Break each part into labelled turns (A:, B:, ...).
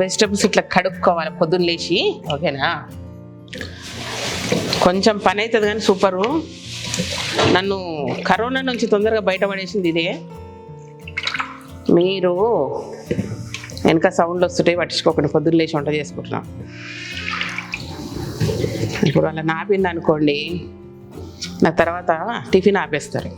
A: Vegetables ఇట్లా కడుక్కోవాలి పొద్దున్న లేచి. ఓకేనా? కొంచెం పని అవుతుంది కానీ సూపరు. నన్ను కరోనా నుంచి తొందరగా బయటపడేసింది ఇదే. మీరు వెనక సౌండ్లు వస్తుంటే పట్టించుకోకుండా పొద్దున్న లేచి వంట చేసుకుంటున్నాం. ఇప్పుడు అలా నాపింది అనుకోండి, నా తర్వాత టిఫిన్ ఆపేస్తారు.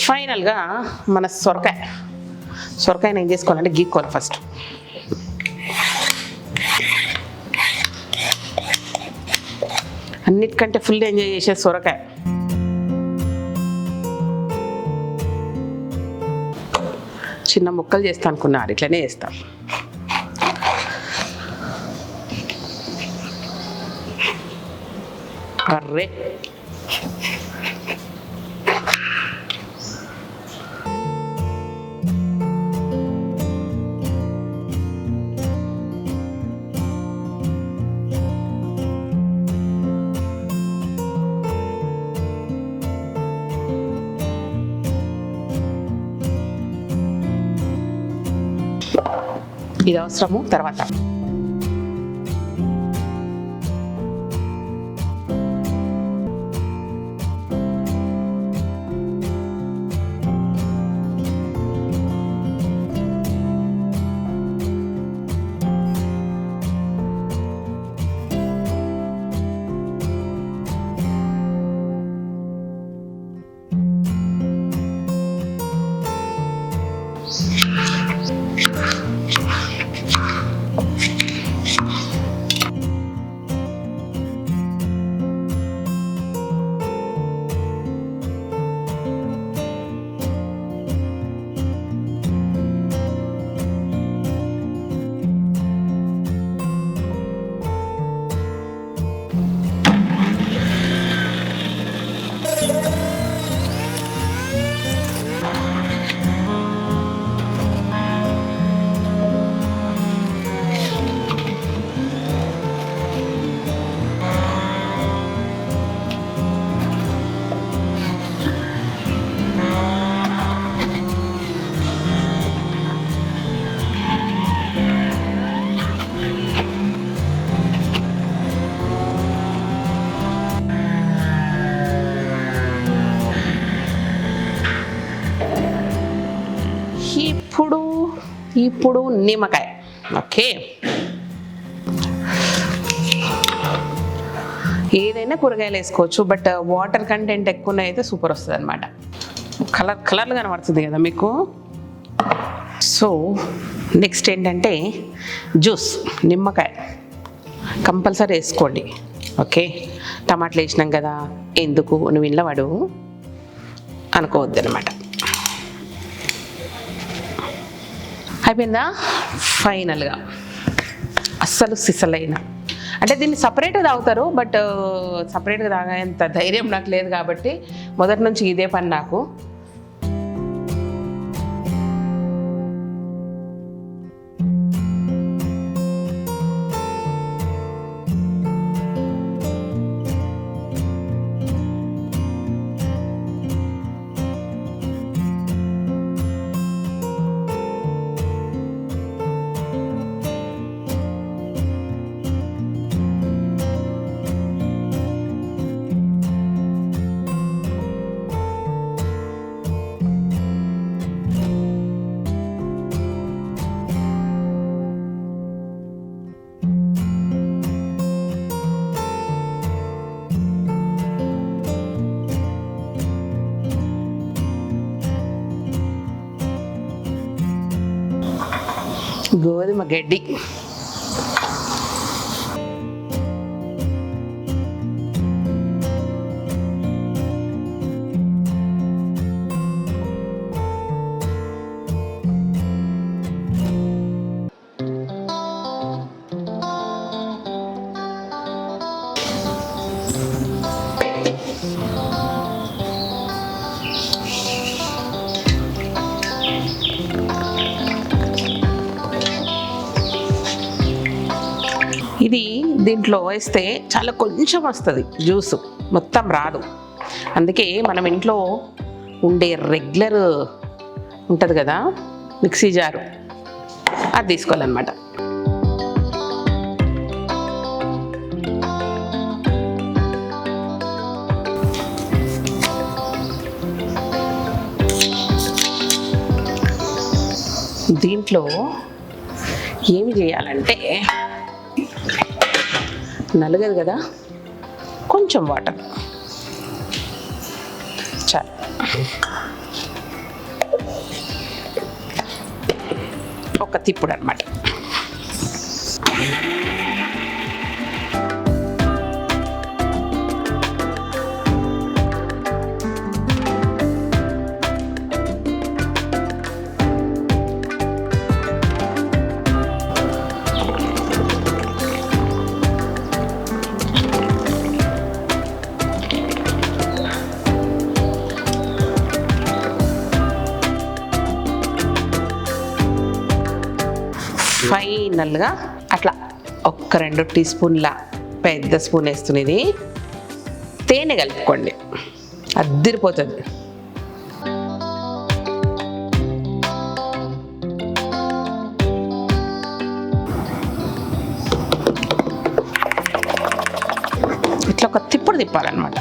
A: ఫైనల్గా మన సొరకాయని ఏం చేసుకోవాలంటే గీక్కోవాలి ఫస్ట్. అన్నిటికంటే ఫుల్ ఎంజాయ్ చేసేది సొరకాయ. చిన్న ముక్కలు చేస్తా అనుకున్నారు, ఇట్లనే చేస్తాం. అర్రే ఇది అవసరము. తర్వాత ఇప్పుడు నిమ్మకాయ. ఓకే, ఏదైనా కూరగాయలు వేసుకోవచ్చు, బట్ వాటర్ కంటెంట్ ఎక్కువ అయితే సూపర్ వస్తుంది అనమాట. కలర్లు కనబడుతుంది కదా మీకు. సో నెక్స్ట్ ఏంటంటే జ్యూస్. నిమ్మకాయ కంపల్సరీ వేసుకోండి. ఓకే, టమాటాలు వేసినాం కదా, ఎందుకు నువ్వు ఇంట్లో వాడు అనుకోవద్దు అనమాట. అయిపోయిందా? ఫైనల్గా అస్సలు సిసలైన, అంటే దీన్ని సపరేట్గా తాగుతారు, బట్ సపరేట్గా తాగేంత ధైర్యం నాకు లేదు కాబట్టి మొదటి నుంచి ఇదే పని నాకు. గోధుమ గడ్డి. దీంట్లో వేస్తే చాలా కొంచెం వస్తుంది జ్యూస్, మొత్తం రాదు. అందుకే మనం ఇంట్లో ఉండే రెగ్యులర్ ఉంటుంది కదా మిక్సీ జారు, అది తీసుకోవాలన్నమాట. దీంట్లో ఏమి చేయాలంటే నలగదు కదా, కొంచెం వాటర్ చాలు. ఒక తిప్పుడు అన్నమాట. ఫైనల్గా అట్లా ఒక్క 2 టీ స్పూన్ల పెద్ద స్పూన్ వేస్తున్నది తేనె కలుపుకోండి, అద్దిరిపోతుంది. ఇట్లా ఒక తిప్పుడు తిప్పాలన్నమాట.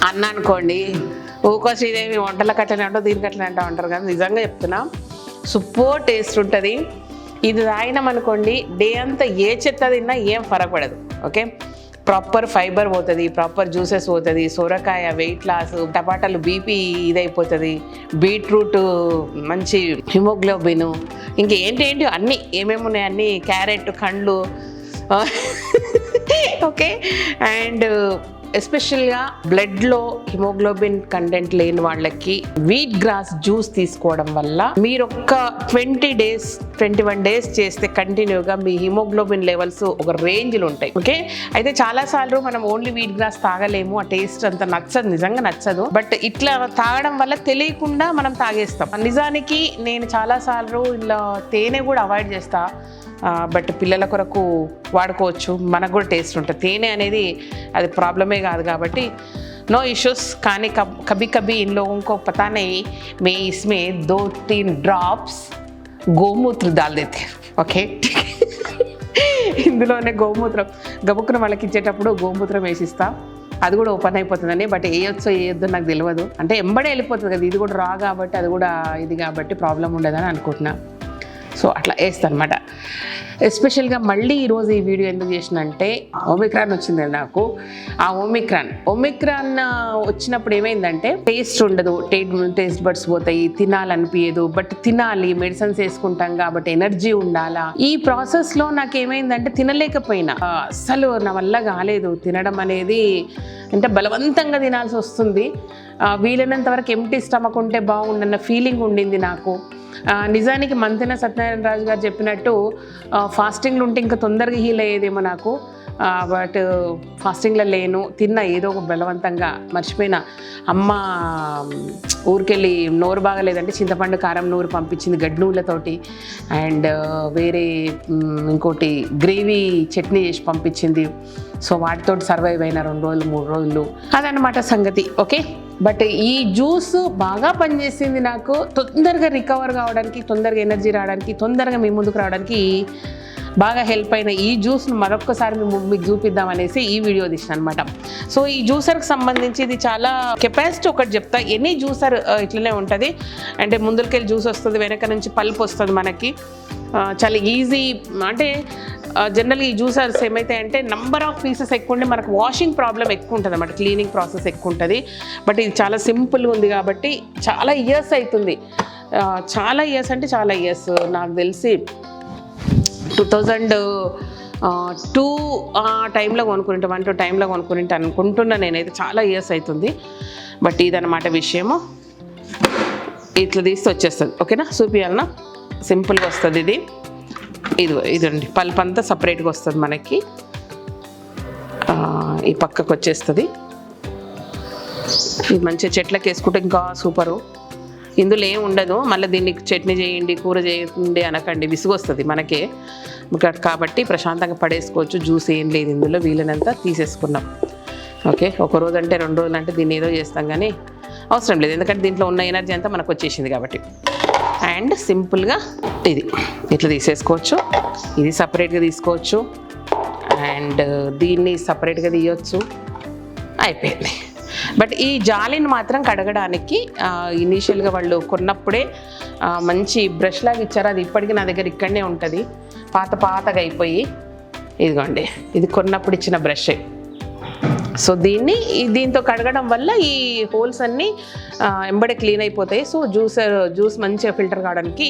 A: అన్న అనుకోండి, ఊకో శ్రీదేవి వంటలకు అట్లనే అంటావు దీనికి అట్లనే అంటా ఉంటారు కదా, నిజంగా చెప్తున్నా సూపర్ టేస్ట్ ఉంటుంది. ఇది తాగినాం అనుకోండి డే అంతా ఏ చెత్త తిన్నా ఏం ఫరక్ పడదు. ఓకే, ప్రాపర్ ఫైబర్ పోతుంది, ప్రాపర్ జ్యూసెస్ పోతుంది, సొరకాయ వెయిట్ లాస్, టమాటాలు బీపీ ఇదైపోతుంది, బీట్రూట్ మంచి హిమోగ్లోబిన్, ఇంకేంటి అన్నీ ఏమేమి ఉన్నాయి అన్నీ, క్యారెట్ కండ్లు. ఓకే, అండ్ ఎస్పెషల్గా బ్లడ్లో హిమోగ్లోబిన్ కంటెంట్ లేని వాళ్ళకి వీట్ గ్రాస్ జ్యూస్ తీసుకోవడం వల్ల మీరు ఒక్క 21 డేస్ చేస్తే కంటిన్యూగా మీ హిమోగ్లోబిన్ లెవెల్స్ ఒక రేంజ్లో ఉంటాయి. ఓకే, అయితే చాలాసార్లు మనం ఓన్లీ వీట్ గ్రాస్ తాగలేము, ఆ టేస్ట్ అంత నచ్చదు, నిజంగా నచ్చదు. బట్ ఇట్లా తాగడం వల్ల తెలియకుండా మనం తాగేస్తాం. నిజానికి నేను చాలాసార్లు ఇలా తేనె కూడా అవాయిడ్ చేస్తా, బట్ పిల్లల కొరకు వాడుకోవచ్చు, మనకు కూడా టేస్ట్ ఉంటుంది. తేనె అనేది అది ప్రాబ్లమే కాదు కాబట్టి नो इश्यूज. కానీ कभी कभी इन लोगों को पता नहीं, मैं इसमें 2-3 ड्रॉप्स గోమూత్ర डाल देते हैं. ఓకే, ఇందులోనే గోమూత్రం గబుక్కున వాళ్ళకి ఇచ్చేటప్పుడు గోమూత్రం వేసిస్తా, అది కూడా ఓపెన్ అయిపోతుందని. బట్ వేయొచ్చో వేయొద్దో నాకు తెలియదు, అంటే ఎంబడే వెళ్ళిపోతుంది కదా, ఇది కూడా రా కాబట్టి అది కూడా ఇది కాబట్టి ప్రాబ్లం ఉండదని అనుకుంటున్నా. సో అట్లా వేస్తాను అనమాట. ఎస్పెషల్గా మళ్ళీ ఈరోజు ఈ వీడియో ఎందుకు చేసినంటే ఓమిక్రాన్ వచ్చింది నాకు. ఆ ఓమిక్రాన్ వచ్చినప్పుడు ఏమైందంటే టేస్ట్ ఉండదు, టేస్ట్ బడ్స్ పోతాయి, తినాలనిపించదు. బట్ తినాలి, మెడిసిన్స్ వేసుకుంటాం కాబట్టి ఎనర్జీ ఉండాలా. ఈ ప్రాసెస్లో నాకు ఏమైందంటే తినలేకపోయినా, అస్సలు నా వల్ల కాలేదు తినడం అనేది. అంటే బలవంతంగా తినాల్సి వస్తుంది. వీలైనంత వరకు ఎంప్టీ స్టమక్ ఉంటే బాగుండన్న ఫీలింగ్ ఉండింది నాకు. నిజానికి మంతెన సత్యనారాయణ రాజు గారు చెప్పినట్టు ఫాస్టింగ్లు ఉంటే ఇంకా తొందరగా హీల్ అయ్యేదేమో నాకు. బట్ ఫాస్టింగ్లో లేను, తిన్నా ఏదో ఒక బలవంతంగా. మర్చిపోయినా, అమ్మ ఊరికెళ్ళి నోరు బాగాలేదంటే చింతపండు కారం నూరు పంపించింది గడ్డి నువ్వులతోటి, అండ్ వేరే ఇంకోటి గ్రేవీ చట్నీ చేసి పంపించింది. సో వాటితో సర్వైవ్ అయిన 2 రోజులు 3 రోజులు, అదనమాట సంగతి. ఓకే, బట్ ఈ జ్యూస్ బాగా పనిచేసింది నాకు. తొందరగా రికవర్ కావడానికి, తొందరగా ఎనర్జీ రావడానికి, తొందరగా మీ ముందుకు రావడానికి బాగా హెల్ప్ అయిన ఈ జ్యూస్ను మరొక్కసారి మీకు చూపిద్దాం అనేసి ఈ వీడియో తీసిన అనమాట. సో ఈ జ్యూసర్కి సంబంధించి ఇది చాలా కెపాసిటీ ఒకటి చెప్తా. ఎనీ జ్యూసర్ ఇట్లనే ఉంటుంది, అంటే ముందుకెళ్ళి జ్యూస్ వస్తుంది, వెనక నుంచి పల్ప్ వస్తుంది మనకి. చాలా ఈజీ. అంటే జనరల్గా ఈ జ్యూసర్స్ ఏమైతే అంటే నంబర్ ఆఫ్ పీసెస్ ఎక్కువ ఉంటే మనకు వాషింగ్ ప్రాబ్లం ఎక్కువ ఉంటుంది అన్నమాట, క్లీనింగ్ ప్రాసెస్ ఎక్కువ ఉంటుంది. బట్ ఇది చాలా సింపుల్గా ఉంది కాబట్టి చాలా ఇయర్స్ అవుతుంది. చాలా ఇయర్స్ అంటే చాలా ఇయర్స్, నాకు తెలిసి 2002 ఆ టైంలో కొనుక్కుంటే 1-2 టైంలో కొనుక్కుంటే అనుకుంటున్నా నేనైతే. చాలా ఇయర్స్ అవుతుంది. బట్ ఇదన్నమాట విషయము. ఇట్లా తీస్తే వచ్చేస్తుంది. ఓకేనా, చూపియాలన్నా సింపుల్గా వస్తుంది ఇది. ఇదండి పల్ప్ అంతా సపరేట్గా వస్తుంది మనకి. ఈ పక్కకు వచ్చేస్తుంది. ఇది మంచిగా చెట్లకి వేసుకుంటే ఇంకా సూపరు. ఇందులో ఏం ఉండదు, మళ్ళీ దీన్ని చట్నీ చేయండి కూర చేయండి అనకండి, విసుగు వస్తుంది మనకే. కాబట్టి ప్రశాంతంగా పడేసుకోవచ్చు. జ్యూస్ ఏం లేదు ఇందులో, వీలైనంత తీసేసుకున్నాం. ఓకే, ఒక రోజు అంటే 2 రోజులు అంటే దీన్ని ఏదో చేస్తాం కానీ అవసరం లేదు, ఎందుకంటే దీంట్లో ఉన్న ఎనర్జీ అంతా మనకు వచ్చేసింది కాబట్టి. అండ్ సింపుల్గా ఇది ఇట్లా తీసేసుకోవచ్చు. ఇది సపరేట్గా తీసుకోవచ్చు అండ్ దీన్ని సపరేట్గా తీయవచ్చు. అయిపోయింది. బట్ ఈ జాలిని మాత్రం కడగడానికి ఇనీషియల్గా వాళ్ళు కొన్నప్పుడే మంచి బ్రష్ లాగా ఇచ్చారు. అది ఇప్పటికీ నా దగ్గర ఇక్కడనే ఉంటుంది, పాతగా అయిపోయి. ఇదిగోండి, ఇది కొన్నప్పుడు ఇచ్చిన బ్రష్. సో దీంతో కడగడం వల్ల ఈ హోల్స్ అన్నీ ఎంబడే క్లీన్ అయిపోతాయి. సో జ్యూస్ మంచిగా ఫిల్టర్ కావడానికి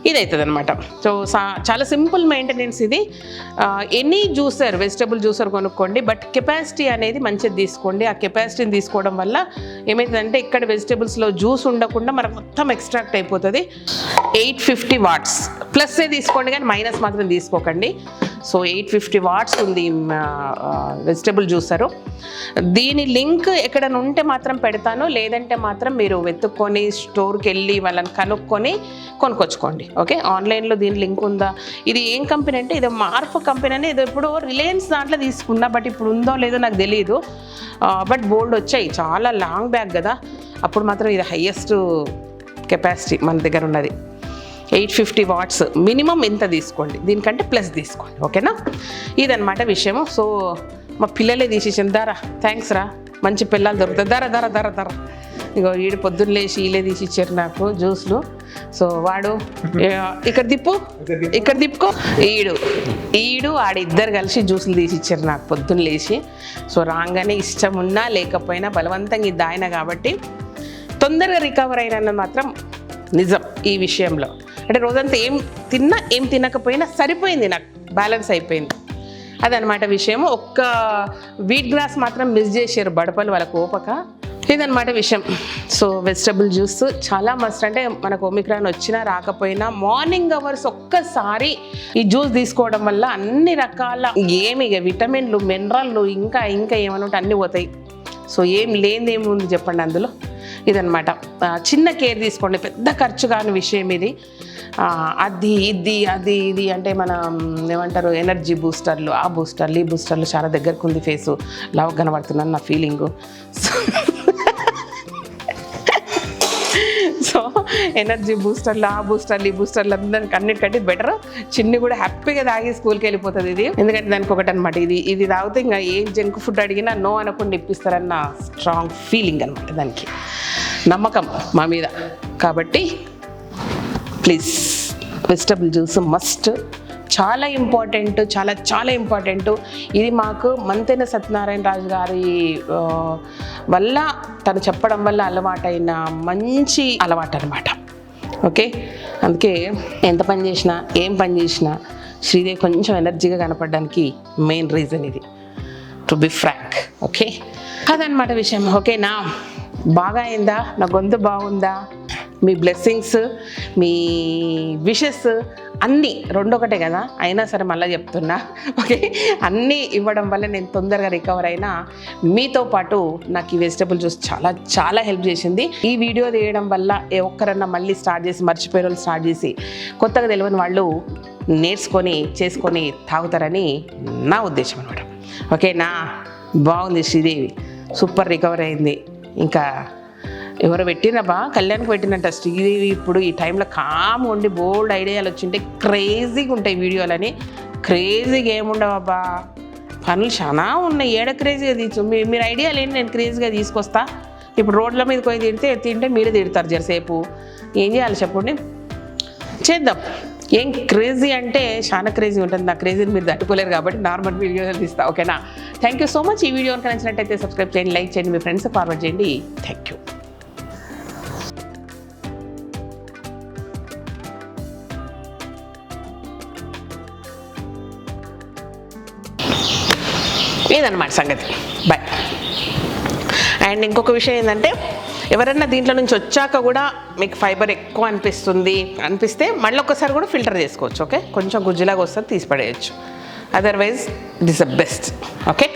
A: ఇది అవుతుంది అనమాట. సో చాలా సింపుల్ మెయింటెనెన్స్ ఇది. ఎనీ జ్యూసర్, వెజిటబుల్ జ్యూసర్ కొనుక్కోండి, బట్ కెపాసిటీ అనేది మంచిది తీసుకోండి. ఆ కెపాసిటీని తీసుకోవడం వల్ల ఏమవుతుందంటే ఇక్కడ వెజిటబుల్స్లో జ్యూస్ ఉండకుండా మనకు మొత్తం ఎక్స్ట్రాక్ట్ అయిపోతుంది. 850 వాట్స్ ప్లస్సే తీసుకోండి కానీ మైనస్ మాత్రం తీసుకోకండి. సో 850 వాట్స్ ఉంది వెజిటబుల్ జ్యూసరు. దీని లింక్ ఎక్కడైనా ఉంటే మాత్రం పెడతాను, లేదంటే మాత్రం మీరు వెతుక్కొని స్టోర్కి వెళ్ళి వాళ్ళని కనుక్కొని కొనుక్కొచ్చుకోండి. ఓకే, ఆన్లైన్లో దీని లింక్ ఉందా? ఇది ఏం కంపెనీ అంటే ఇది మార్ఫ్ కంపెనీ అని, ఇది ఎప్పుడు రిలయన్స్ దాంట్లో తీసుకున్నా, బట్ ఇప్పుడు ఉందో లేదో నాకు తెలియదు. బట్ బోల్డ్ వచ్చాయి, చాలా లాంగ్ బ్యాగ్ కదా, అప్పుడు మాత్రం ఇది హయ్యెస్ట్ కెపాసిటీ మన దగ్గర ఉన్నది. 850 వాట్స్ మినిమం ఇంత తీసుకోండి, దీనికంటే ప్లస్ తీసుకోండి. ఓకేనా, ఇదన్నమాట విషయము. సో మా పిల్లలే తీసేసాను. దారా, థ్యాంక్స్ రా, మంచి పిల్లలు దొరుకుతాయి. ధర ఇగో ఈడు పొద్దున్న లేచి వీళ్ళే తీసిచ్చారు నాకు జ్యూస్లు. సో వాడు ఇక్కడ తిప్పుకో, ఈడు ఆడిద్దరు కలిసి జ్యూసులు తీసిచ్చారు నాకు పొద్దున్న లేచి. సో రాగానే ఇష్టం ఉన్నా లేకపోయినా బలవంతంగా ఇది ఆయన కాబట్టి తొందరగా రికవర్ అయినా మాత్రం నిజం ఈ విషయంలో. అంటే రోజంతా ఏం తిన్నా ఏం తినకపోయినా సరిపోయింది, నాకు బ్యాలెన్స్ అయిపోయింది. అదనమాట విషయము. ఒక్క వీట్ గ్రాస్ మాత్రం మిస్ చేశారు బడపలు వాళ్ళకు ఓపక. ఇదనమాట విషయం. సో వెజిటబుల్ జ్యూస్ చాలా మస్ట్. అంటే మనకు ఒమిక్రాన్ వచ్చినా రాకపోయినా మార్నింగ్ అవర్స్ ఒక్కసారి ఈ జ్యూస్ తీసుకోవడం వల్ల అన్ని రకాల విటమిన్లు, మినరల్లు ఇంకా ఏమైనా ఉంటే అన్నీ పోతాయి. సో ఏం లేనిదేముంది చెప్పండి అందులో. ఇదనమాట, చిన్న కేర్ తీసుకోండి, పెద్ద ఖర్చు కాని విషయం ఇది. అది అంటే మనం ఏమంటారు, ఎనర్జీ బూస్టర్లు, ఆ బూస్టర్లు ఈ బూస్టర్లు చాలా దగ్గరకు ఉంది, ఫేసు లవ్ కనబడుతున్నాను నా ఫీలింగు. సో ఎనర్జీ బూస్టర్లు, ఆ బూస్టర్లు ఈ బూస్టర్లు అందరికి అన్నిటికంటే బెటర్ చిన్ని కూడా హ్యాపీగా తాగి స్కూల్కి వెళ్ళిపోతుంది ఇది. ఎందుకంటే దానికి ఒకటి అనమాట, ఇది తాగితే ఇంకా ఏ జంక్ ఫుడ్ అడిగినా నో అనకుండా ఇప్పిస్తారన్న స్ట్రాంగ్ ఫీలింగ్ అనమాట, దానికి నమ్మకం మా మీద. కాబట్టి ప్లీజ్ వెజిటబుల్ జ్యూస్ మస్ట్, చాలా ఇంపార్టెంట్, చాలా ఇంపార్టెంట్. ఇది మాకు మంతెన సత్యనారాయణ రాజు గారి వల్ల, తను చెప్పడం వల్ల అలవాటైన మంచి అలవాటు అనమాట. ఓకే, అందుకే ఎంత పని చేసినా ఏం పని చేసినా శ్రీదేవి కొంచెం ఎనర్జీగా కనపడడానికి మెయిన్ రీజన్ ఇది, టు బి ఫ్రాంక్. ఓకే, అదనమాట విషయం. ఓకేనా, బాగా అయిందా? నా గొంతు బాగుందా? మీ బ్లెస్సింగ్స్, మీ విషెస్ అన్నీ రెండొకటే కదా, అయినా సరే మళ్ళీ చెప్తున్నా. ఓకే, అన్నీ ఇవ్వడం వల్ల నేను తొందరగా రికవర్ అయినా. మీతో పాటు నాకు ఈ వెజిటబుల్ జ్యూస్ చాలా హెల్ప్ చేసింది. ఈ వీడియో తీయడం వల్ల ఒక్కరన్నా మళ్ళీ స్టార్ట్ చేసి, మర్చిపోయిన వాళ్ళు స్టార్ట్ చేసి, కొత్తగా తెలియని వాళ్ళు నేర్చుకొని చేసుకొని తాగుతారని నా ఉద్దేశం అనమాట. ఓకేనా, బాగుంది శ్రీదేవి, సూపర్ రికవర్ అయింది. ఇంకా ఎవరో పెట్టినబ్బా, కళ్యాణ్కి పెట్టినట్ట శ్రీదేవి. ఇప్పుడు ఈ టైంలో కామ్ ఉండి బోల్డ్ ఐడియాలు వచ్చింటే క్రేజీగా ఉంటాయి వీడియోలని. క్రేజీగా ఏముండవబ్బా, పనులు చాలా ఉన్నాయి. ఏడ క్రేజీగా తీసు, మీరు ఐడియాలు ఏంటి, నేను క్రేజీగా తీసుకొస్తా. ఇప్పుడు రోడ్ల మీద పోయి తింటే మీరే తిడతారు జరసేపు. ఏం చేయాలి చెప్పండి, చేద్దాం. ఏం క్రేజీ అంటే చాలా క్రేజీ ఉంటుంది. నా క్రేజీని మీరు తట్టుకోలేరు కాబట్టి నార్మల్ వీడియోలు తీస్తా. ఓకేనా, థ్యాంక్ యూ సో మచ్. ఈ వీడియో కనుక నచ్చినట్టయితే సబ్స్క్రైబ్ చేయండి, లైక్ చేయండి, మీ ఫ్రెండ్స్ ఫార్వర్డ్ చేయండి. Thank you. ఇదన్నమాట సంగతి. బాయ్. అండ్ ఇంకొక విషయం ఏంటంటే, ఎవరైనా దీంట్లో నుంచి వచ్చాక కూడా మీకు ఫైబర్ ఎక్కువ అనిపిస్తే మళ్ళీ ఒక్కసారి కూడా ఫిల్టర్ చేసుకోవచ్చు. ఓకే, కొంచెం గుజ్జులాగా వస్తుంది, తీసి పడేయచ్చు. Otherwise it is the best. Okay.